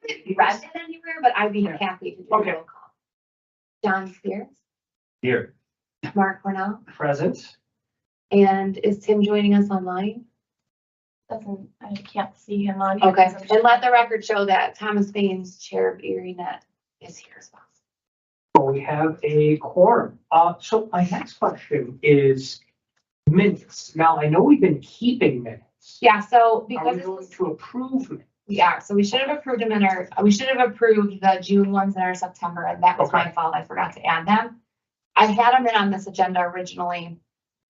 haven't read it anywhere, but I'd be happy to do a Okay. roll call. John Spears, Here. Mark Cornell, Present. and is Tim joining us online? I can't see him on here. Okay, and let the record show that Thomas Baines, Chair of ErieNet, is here as well. So we have a quorum. So my next question is minutes. Now, I know we've been keeping minutes. Yeah, so Are we because going to approve minutes? we are, so we should have approved them we should have approved the June ones in our September, and that was my Okay. fault. I forgot to add them. I had them in on this agenda originally.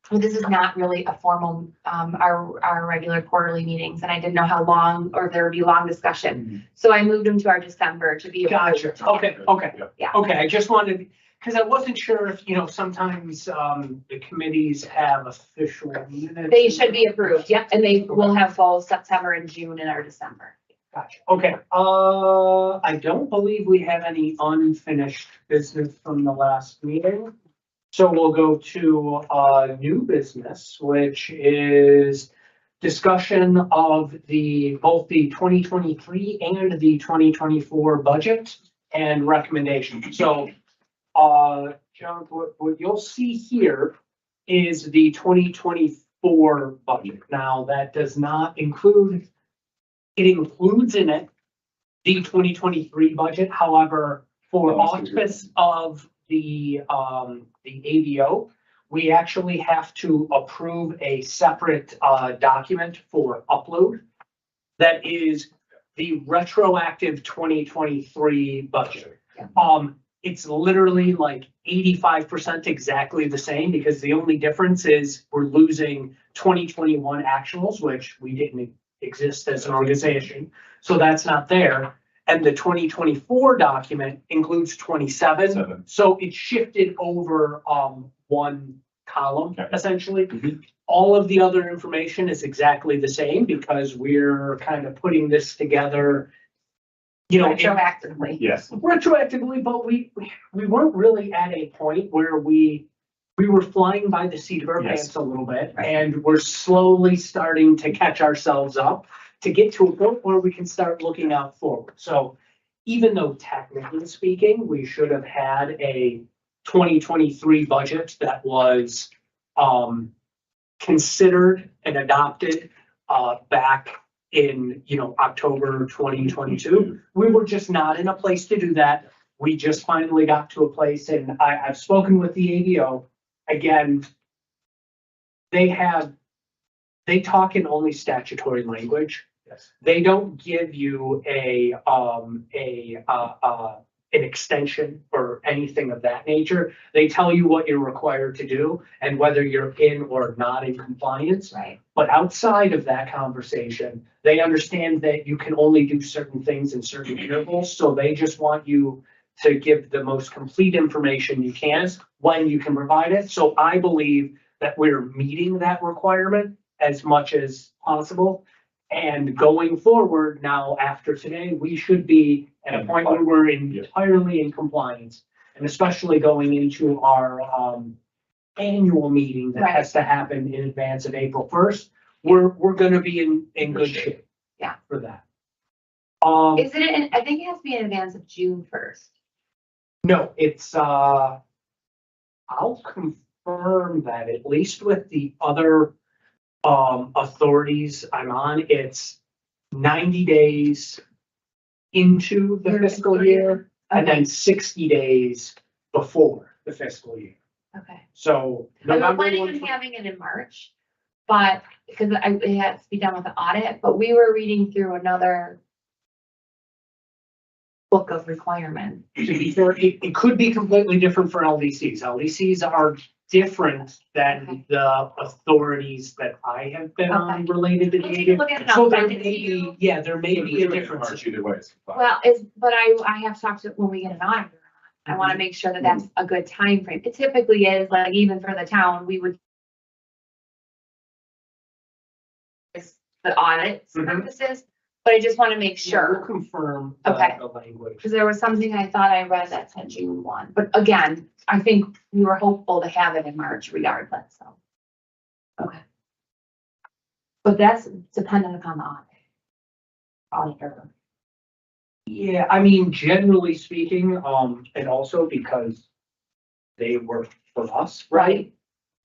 But this is not really a formal, our regular quarterly meetings, and I didn't know how long, or if there would be long discussion. So I moved them to our December to be. Gotcha. Okay. Yeah. Okay, I just wanted, because I wasn't sure if, sometimes the committees have official minutes. They should be approved, yep, and they will have both September and June in our December. Gotcha. Okay, I don't believe we have any unfinished business from the last meeting. So we'll go to new business, which is discussion of both the 2023 and the 2024 budget and recommendations. So, John, what you'll see here is the 2024 budget. Now, that does not include, it includes in it the 2023 budget. However, for auspice of the ADO, we actually have to approve a separate document for upload. That is the retroactive 2023 budget. Yeah. It's literally like 85% exactly the same, because the only difference is we're losing 2021 actuals, which we didn't exist as an organization. So that's not there. And the 2024 document includes 27. So it shifted over one column, essentially. All of the other information is exactly the same, because we're kind of putting this together, Retroactively. Yes. retroactively, but we weren't really at a point where we were flying by the seat of our Yes. pants a little bit, Right. and we're slowly starting to catch ourselves up to get to a point where we can start looking out forward. So even though technically speaking, we should have had a 2023 budget that was considered and adopted back in, October 2022, we were just not in a place to do that. We just finally got to a place, and I've spoken with the ADO. Again, they talk in only statutory language. Yes. They don't give you an extension or anything of that nature. They tell you what you're required to do and whether you're in or not in compliance. Right. But outside of that conversation, they understand that you can only do certain things in certain intervals. So they just want you to give the most complete information you can when you can provide it. So I believe that we're meeting that requirement as much as possible. And going forward now, after today, we should be at a point where we're entirely in compliance. And especially going into our annual meeting that has to happen in advance of April 1st, we're gonna be in good shape. Yeah. For that. Is it, I think it has to be in advance of June 1st. No, it's, I'll confirm that, at least with the other authorities I'm on, it's 90 days into the fiscal year and then 60 days before the fiscal year. Okay. So I'm November planning 1. on having it in March, but because it has to be done with the audit, but we were reading through another book of requirements. To be fair, it could be completely different for LDCs. LDCs are different than the authorities that I have been on related to We'll take a data. look at it. So I'll there send may it to you. be, there may be a difference. March either way. It's fine. Well, but I have talked to, when we get an auditor, I want to make sure that that's a good time frame. It typically is, like, even for the town, we would the audit purposes, but I just want to make sure. We'll confirm Okay. the language. Because there was something I thought I read that said June 1, but again, I think we were hopeful to have it in March regardless, so. Okay. But that's dependent upon the auditor. Yeah, I mean, generally speaking, and also because they work for us, right?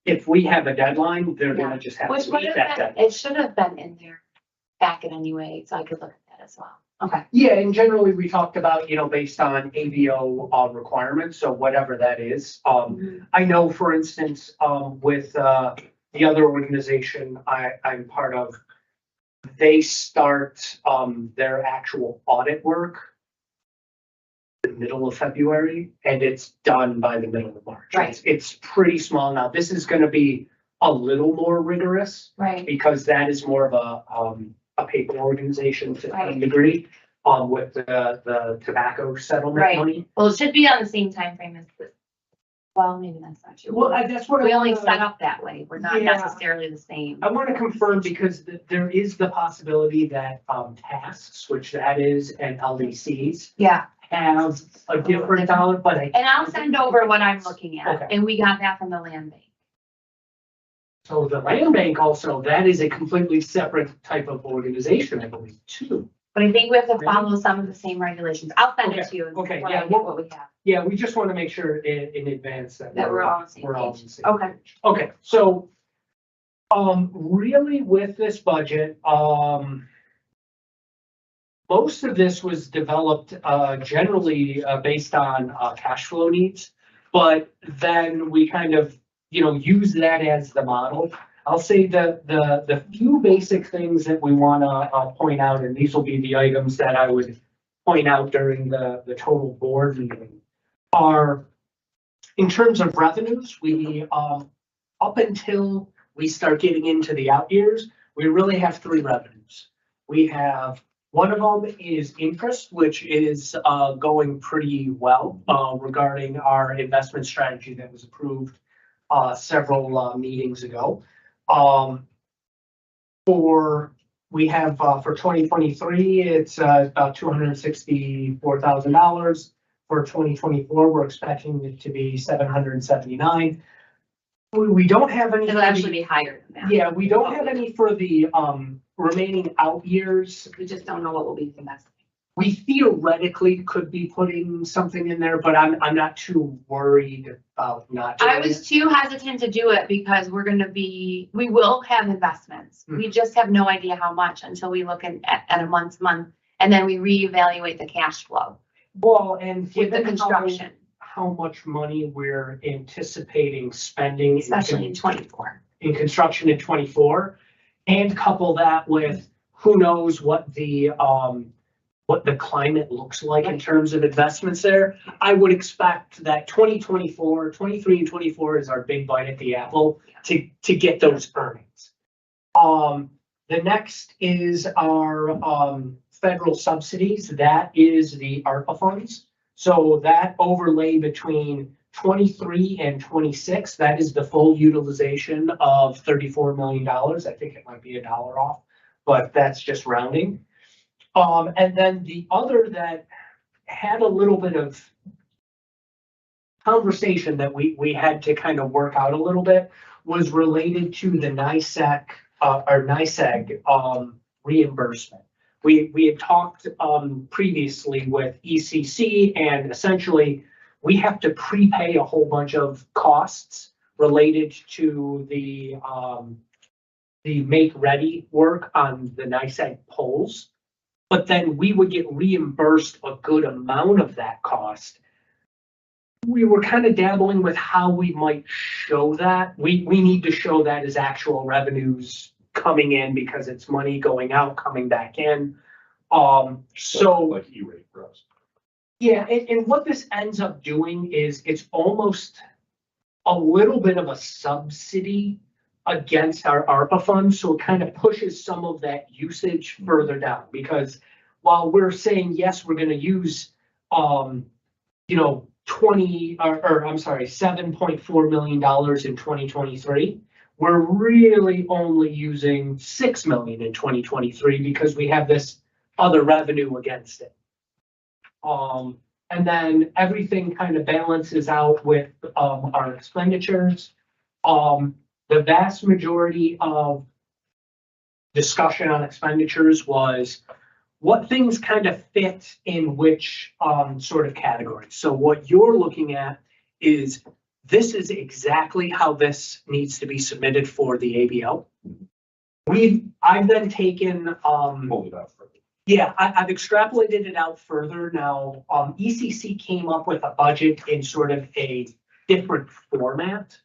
If we have a deadline, they're gonna just have Which to would meet have that been, deadline. it should have been in their packet anyway, so I could look at that as well. Okay. Yeah, and generally we talked about, based on ABO requirements, so whatever that is. I know, for instance, with the other organization I'm part of, they start their actual audit work the middle of February, and it's done by the middle of March. Right. It's pretty small now. This is gonna be a little more rigorous Right, because that is more of a paper organization to Right. some degree, with the tobacco settlement Right. money. well, it should be on the same timeframe as this. Well, maybe that's not true. Well, that's what We I only wanna- set up that way, we're not Yeah. necessarily the same. I want to confirm because there is the possibility that tasks, which that is, and LDCs Yeah, have a different dollar, but I. and I'll send over what I'm looking at, Okay. and we got that from the land bank. So the land bank also, that is a completely separate type of organization, I believe, too. But I think we have to Really? follow some of the same regulations. I'll send it Okay, to you. okay, when yeah, I get well- what we have, Yeah, we just want to make sure in advance that. that we're all on the same We're all on page. the same Okay. page. Okay, so, really with this budget, most of this was developed, generally, based on, cash flow needs. But then we kind of, use that as the model. I'll say the few basic things that we want to, point out, and these will be the items that I would point out during the total board meeting, are in terms of revenues, we, up until we start getting into the out years, we really have three revenues. We have, one of them is interest, which is going pretty well regarding our investment strategy that was approved several meetings ago. We have for 2023, it's about $264,000. For 2024, we're expecting it to be 779. We don't have any. It'll actually be higher than that. Yeah, we don't have any for the remaining out years. We just don't know what will be the best. We theoretically could be putting something in there, but I'm not too worried about not I doing was it. too hesitant to do it because we will have investments. We just have no idea how much until we look at a month, and then we reevaluate the cash flow Well, and with the given construction, how much money we're anticipating spending especially in 24. in construction in 24, and couple that with who knows what the climate looks like in terms of investments there. I would expect that 2024, 23 and 24 is our big bite at the apple to get those earnings. The next is our federal subsidies. That is the ARPA funds. So that overlay between 23 and 26, that is the full utilization of $34 million. I think it might be $1 off, but that's just rounding. And then the other that had a little bit of conversation that we had to kind of work out a little bit was related to the NISEC, or NISEG, reimbursement. We had talked, previously with ECC, and essentially we have to prepay a whole bunch of costs related to the make ready work on the NISEG poles. But then we would get reimbursed a good amount of that cost. We were kind of dabbling with how we might show that. We need to show that as actual revenues coming in because it's money going out, coming back in. So Like E-rate for us. yeah, and what this ends up doing is it's almost a little bit of a subsidy against our ARPA funds, so it kind of pushes some of that usage further down, because while we're saying, yes, we're gonna use, 7.4 million dollars in 2023, we're really only using $6 million in 2023 because we have this other revenue against it. And then everything kind of balances out with, our expenditures. The vast majority of discussion on expenditures was what things kind of fit in which sort of category. So what you're looking at is, this is exactly how this needs to be submitted for the ABO. I've then taken, Hold it out for me. yeah, I've extrapolated it out further now. ECC came up with a budget in sort of a different format.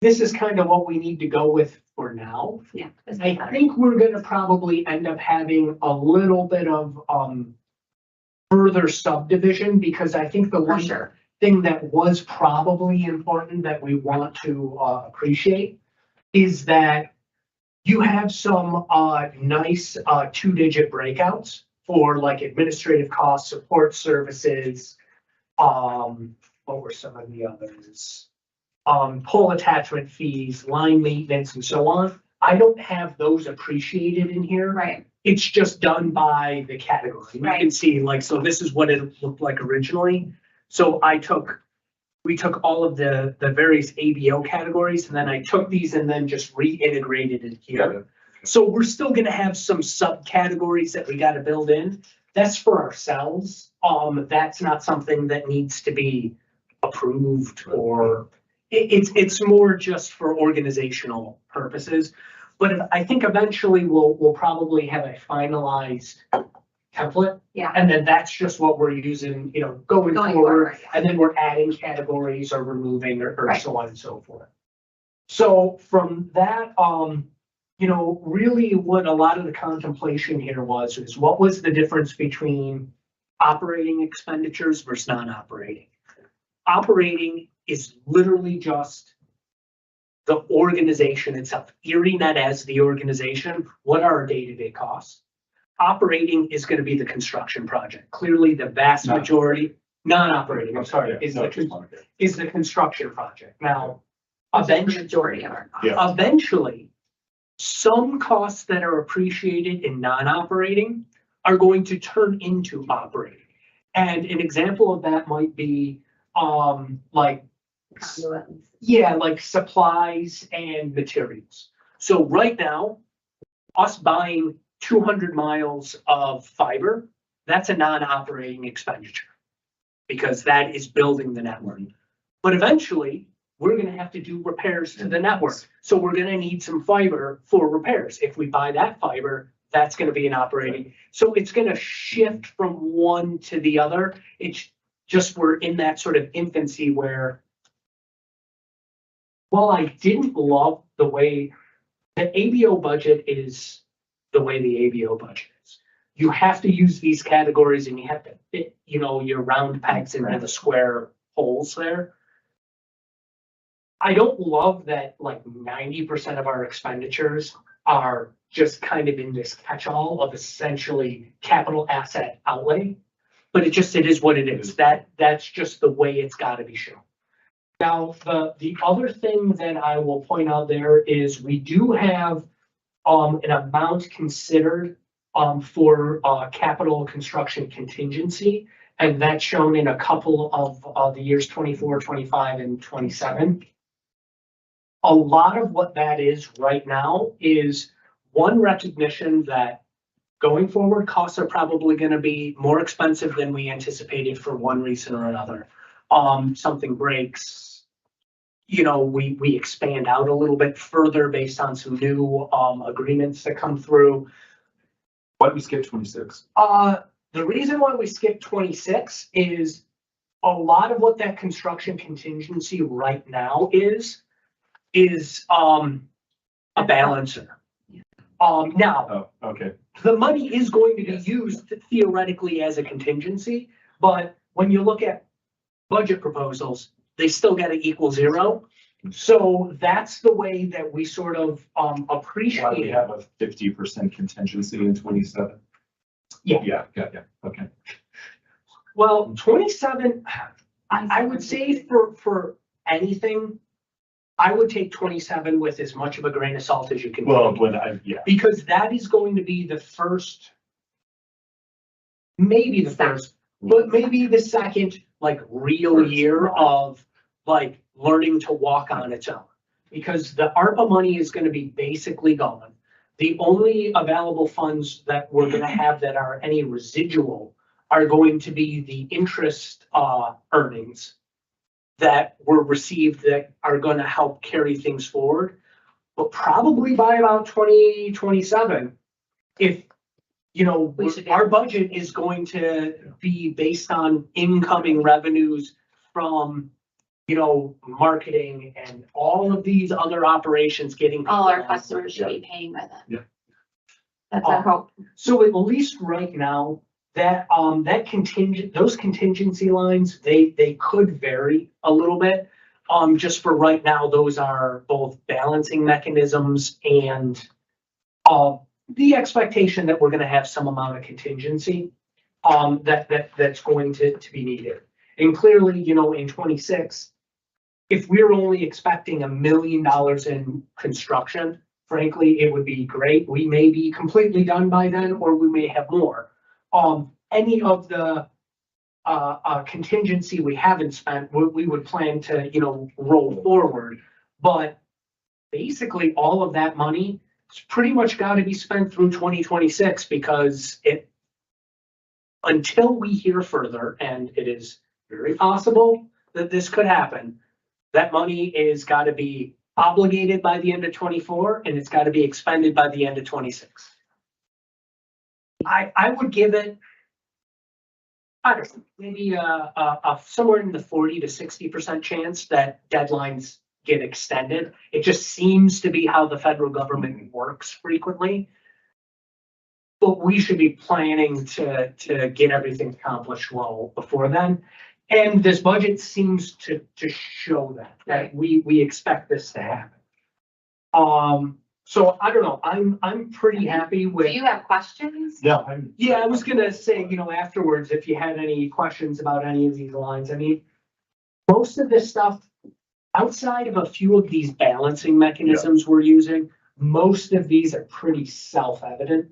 This is kind of what we need to go with for now. Yeah. I think we're gonna probably end up having a little bit of further subdivision, because I think the For one sure. thing that was probably important that we want to appreciate is that you have some nice 2-digit breakouts for like administrative costs, support services. What were some of the others? Pole attachment fees, line maintenance, and so on. I don't have those appreciated in here. Right. It's just done by the category. You can Right. see, like, so this is what it looked like originally. So we took all of the various ABO categories, and then I took these and then just reintegrated it here. So we're still gonna have some subcategories that we gotta build in. That's for ourselves. That's not something that needs to be approved, or it's more just for organizational purposes. But I think eventually we'll probably have a finalized template. Yeah. And then that's just what we're using, going Going forward. forward, yeah. And then we're adding categories or removing or Right. so on and so forth. So from that, really what a lot of the contemplation here is what was the difference between operating expenditures versus non-operating? Operating is literally just the organization itself. ErieNet as the organization, what are our day-to-day costs? Operating is gonna be the construction project. Clearly, the vast majority, non-operating, I'm sorry, is the construction project. Now, Which is the eventually, majority of our costs. Yeah. eventually, some costs that are appreciated in non-operating are going to turn into operating. And an example of that might be, like, yeah, like supplies and materials. So right now, us buying 200 miles of fiber, that's a non-operating expenditure, because that is building the network. But eventually, we're gonna have to do repairs to the network. So we're gonna need some fiber for repairs. If we buy that fiber, that's gonna be an operating. So it's gonna shift from one to the other. It's just, we're in that sort of infancy where, while I didn't love the way the ABO budget is the way the ABO budget is. You have to use these categories and you have to fit, your round pegs into the square holes there. I don't love that like 90% of our expenditures are just kind of in this catch-all of essentially capital asset outlay. But it is what it is. That's just the way it's gotta be shown. Now, the other thing that I will point out there is we do have an amount considered for capital construction contingency, and that's shown in a couple of the years 24, 25, and 27. A lot of what that is right now is one recognition that going forward, costs are probably gonna be more expensive than we anticipated for one reason or another. Something breaks, we expand out a little bit further based on some new agreements that come through. Why did we skip 26? The reason why we skipped 26 is a lot of what that construction contingency right now is a balancer. Now, Oh, okay. the money is going to be used theoretically as a contingency, but when you look at budget proposals, they still gotta equal zero. So that's the way that we sort of Why do we appreciate. have a 50% contingency in 27? Yeah. Yeah, okay. Well, 27, I would say for anything, I would take 27 with as much of a grain of salt as you can. Well, take. Because that is going to be the first, maybe the first, but maybe the second, like, real year of like learning to walk on its own. Because the ARPA money is gonna be basically gone. The only available funds that we're gonna have that are any residual are going to be the interest, earnings that were received that are gonna help carry things forward. But probably by about 2027, if, you know, We should be- our budget is going to be based on incoming revenues from, you know, marketing and all of these other operations getting. All our people on. customers should be paying by then. Yeah. That's our hope. So at least right now, that, that contingent, those contingency lines, they could vary a little bit. Just for right now, those are both balancing mechanisms and, the expectation that we're gonna have some amount of contingency, that's going to be needed. And clearly, you know, in 26, if we're only expecting $1 million in construction, frankly, it would be great. We may be completely done by then, or we may have more. Any of the contingency we haven't spent, we would plan to, you know, roll forward. But basically, all of that money is pretty much got to be spent through 2026 because until we hear further, and it is very possible that this could happen, that money is got to be obligated by the end of 24 and it's got to be expended by the end of 26. I would give it, I don't know, maybe somewhere in the 40 to 60% chance that deadlines get extended. It just seems to be how the federal government works frequently. But we should be planning to get everything accomplished well before then. And this budget seems to show that we expect this to happen. So I don't know, I'm pretty happy Do with. you have questions? Yeah. Yeah, I was gonna say, you know, afterwards, if you had any questions about any of these lines, I mean, most of this stuff, outside of a few of these balancing mechanisms we're using, most of these are pretty self-evident.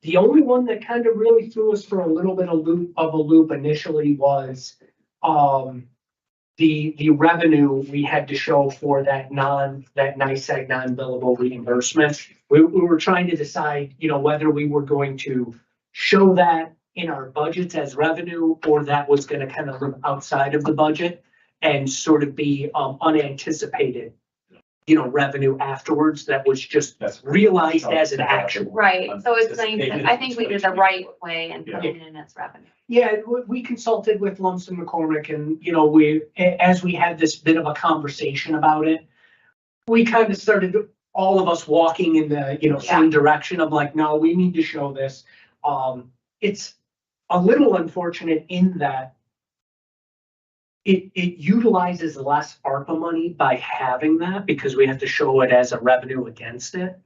The only one that kind of really threw us for a little bit of a loop initially was, the revenue we had to show for that NICEAG non-billable reimbursement. We were trying to decide, you know, whether we were going to show that in our budgets as revenue, or that was gonna kind of live outside of the budget and sort of be, unanticipated, you know, revenue afterwards that was just realized as an actual. Right, so it's nice, I think we did the right way and put it in as revenue. Yeah, we consulted with Lumsden McCormick and, you know, as we had this bit of a conversation about it, we kind of started, all of us walking in the, you know, same direction of like, no, we need to show this. It's a little unfortunate in that it utilizes less ARPA money by having that because we have to show it as a revenue against it.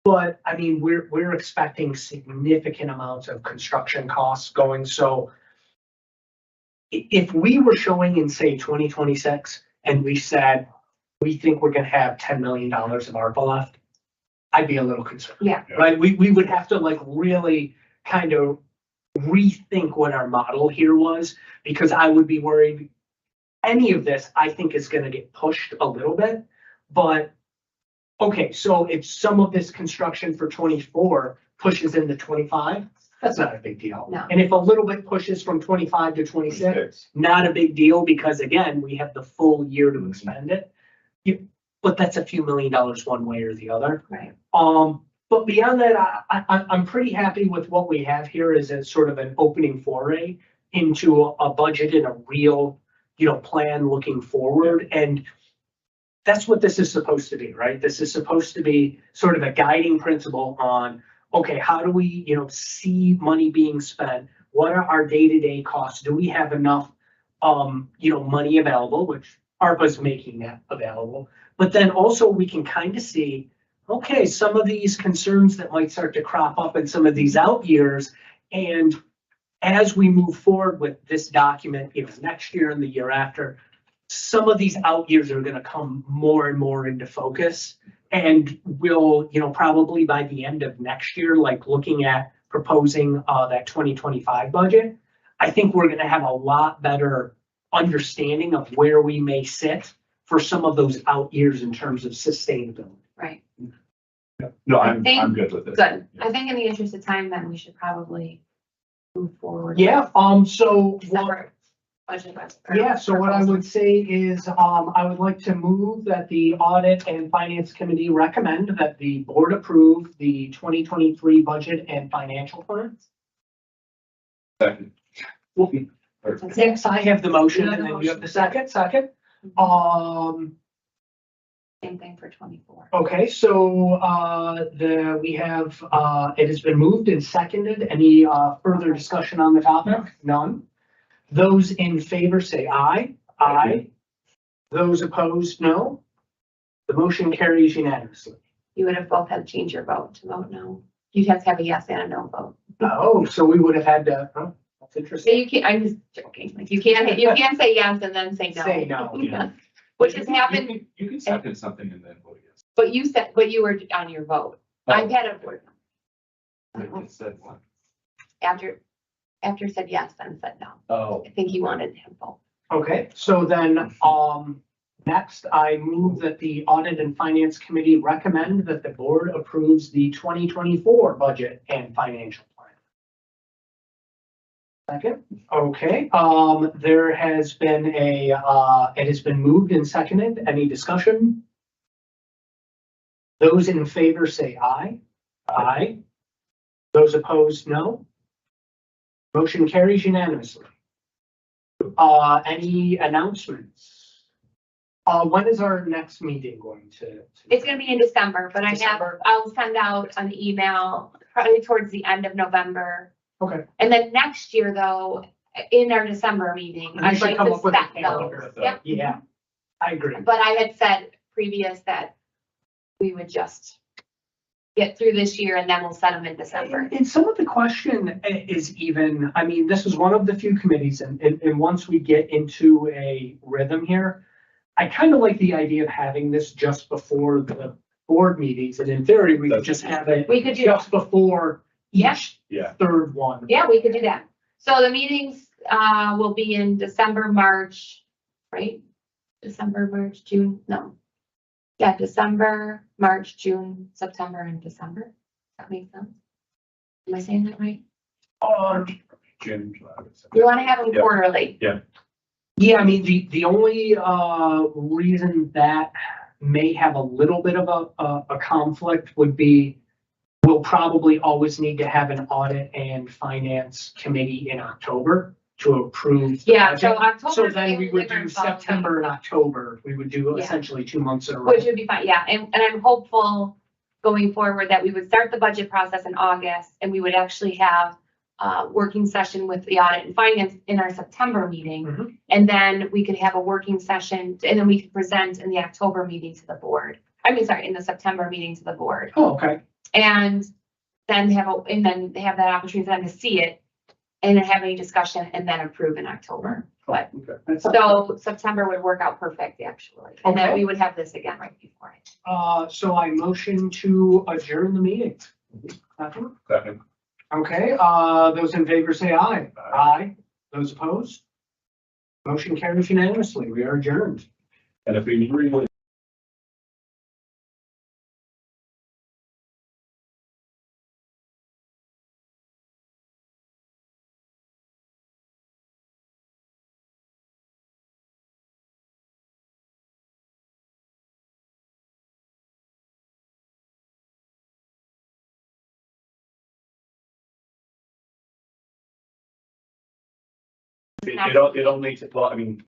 But I mean, we're expecting significant amounts of construction costs going. So if we were showing in, say, 2026, and we said, we think we're gonna have $10 million of ARPA left, I'd be a little concerned. Yeah. Right? We would have to like really kind of rethink what our model here was, because I would be worried any of this, I think, is gonna get pushed a little bit. But okay, so if some of this construction for 24 pushes into 25, that's not a big deal. No. And if a little bit pushes from 25 to 26, not a big deal, because again, we have the full year to expend it. But that's a few $1 million one way or the other. Right. But beyond that, I'm pretty happy with what we have here as a sort of an opening foray into a budget and a real, you know, plan looking forward. And that's what this is supposed to be, right? This is supposed to be sort of a guiding principle on, okay, how do we, you know, see money being spent? What are our day-to-day costs? Do we have enough, you know, money available, which ARPA's making that available. But then also we can kind of see, okay, some of these concerns that might start to crop up in some of these out years. And as we move forward with this document, you know, next year and the year after, some of these out years are going to come more and more into focus. And we'll, you know, probably by the end of next year, like looking at proposing that 2025 budget, I think we're going to have a lot better understanding of where we may sit for some of those out years in terms of sustainability. Right. No, I I'm think- good with it. Good. I think in the interest of time, then we should probably move forward. Yeah, so what, Separate budget. yeah, so what I would say is, I would like to move that the Audit and Finance Committee recommend that the board approve the 2023 budget and financial plans. Second. Yes, I have the motion and then you have the second. Same thing for 24. Okay, so, we have, it has been moved and seconded. Any, further discussion on the topic? None. Those in favor say aye. Aye. Those opposed, no. The motion carries unanimously. You would have both had to change your vote to vote no. You'd have to have a yes and a no vote. Oh, so we would have had to, oh, that's So interesting. you can't, I'm just joking. Like you can't say yes and then say no. Say no, yeah. Which has happened, You can second something and then vote yes. but you were on your vote. I've had a board It said one. after said yes, then said no. Oh. I think he wanted him both. Okay, so then, next I move that the Audit and Finance Committee recommend that the board approves the 2024 budget and financial plan. Second, okay, there has been it has been moved and seconded. Any discussion? Those in favor say aye. Aye. Those opposed, no. Motion carries unanimously. Any announcements? When is our next meeting going to? It's gonna be in December, but December. I'll send out an email probably towards the end of November. Okay. And then next year though, in our December meeting, We I'd should like come to up with a set calendar. those. Yep. Yeah, I agree. But I had said previous that we would just get through this year and then we'll set them in December. And some of the question is even, I mean, this is one of the few committees and once we get into a rhythm here, I kind of like the idea of having this just before the board meetings. And in theory, we could just have it We could do, just before Yeah. each Yeah. third one. yeah, we could do that. So the meetings, will be in December, March, right? December, March, June, no. Yeah, December, March, June, September, and December. That makes sense. Am I saying that right? June, July. We want to have them Yeah. quarterly. Yeah, I mean, the only reason that may have a little bit of a conflict would be we'll probably always need to have an audit and finance committee in October to approve. the Yeah, so budget. So October. then we would do September and October. We would do Yeah. essentially 2 months in a row. Which would be fine, yeah, and I'm hopeful going forward that we would start the budget process in August and we would actually have a working session with the audit and finance in our September meeting. Mhm. And then we could have a working session and then we could present in the October meeting to the board. I mean, sorry, in the September meeting to the board. Oh, okay. And then they have that opportunity for them to see it and then have any discussion and then approve in October. But Okay. That's- so September would work out perfect, actually. And then Okay. we would have this again right before it. So I motion to adjourn the meeting. Second? Second. Okay, those in favor say aye. Aye. Those opposed? Motion carries unanimously. We are adjourned. And if we really it only, well, I mean,